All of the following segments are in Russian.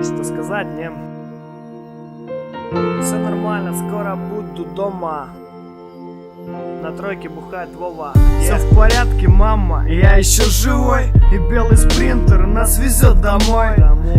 Что сказать, не? Все нормально, скоро буду дома. На тройке бухает Вова. Все в порядке, мама, я еще живой. И белый спринтер нас везет домой.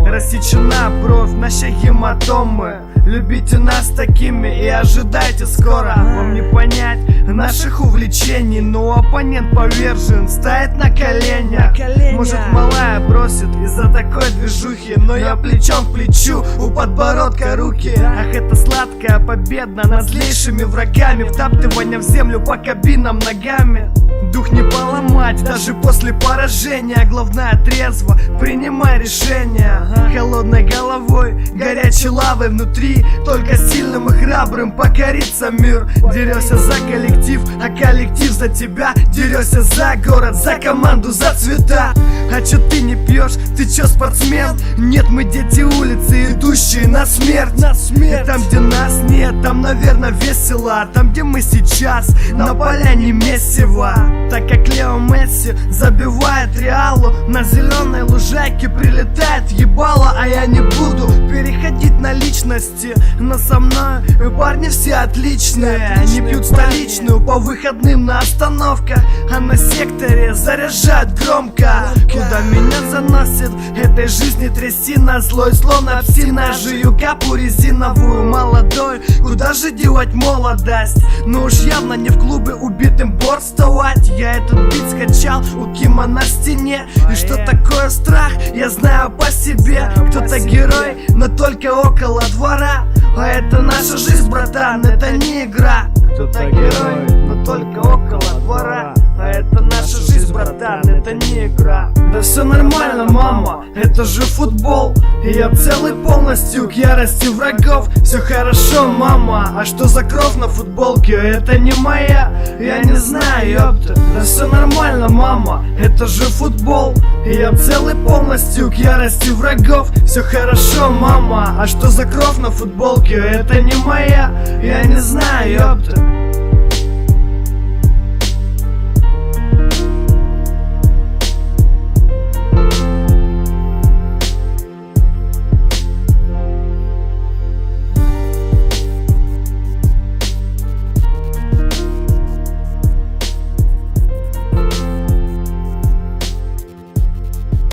Рассечена бровь, наши гематомы. Любите нас такими и ожидайте скоро. Вам не понять наших увлечений, но оппонент повержен, стоит на коленях. Может, малая бросит из-за такой движухи, но я плечом к плечу, у подбородка руки. Ах, это сладкая победа над злейшими врагами. Втаптывание в землю по кабинам ногами. Дух не поломать, даже после поражения. Главное трезво, принимай решение. Холодной головой, горячей лавой внутри. Только сильным и храбрым покорится мир. Дерешься за коллектив, а коллектив за тебя. Дерешься за город, за команду, за цвета. А чё ты не пьешь? Ты чё, спортсмен? Нет, мы дети улицы, идущие на смерть. И там, где нас нет, там, наверное, весело. Там, где мы сейчас, на поляне месиво. Так как Лео Месси забивает Реалу, на зеленой лужайке прилетает ебало. А я не буду переходить на личности, но со мной парни все отличные. Они пьют столичную по выходным на остановках, а на секторе заряжают громко. Куда меня заносит этой жизни трясина, злой словно псина. Жую капу резиновую, молодой, куда же девать молодость? Но уж явно не в клубе убитым борствовать. Я этот бит скачал у Кима на стене. И что такое страх, я знаю по себе. Кто-то герой, но только около двора. А это наша жизнь, братан, это не игра. Кто-то герой, но только около двора. А это наша жизнь, братан, это не игра. Да все нормально, мама, это же футбол. И я целый полностью к ярости врагов. Все хорошо, мама, а что за кровь на футболке? Это не моя, я не знаю, ёпта. Да все нормально, мама, это же футбол. И я целый полностью к ярости врагов. Все хорошо, мама, а что за кровь на футболке? Это не моя, я не знаю, ёпта.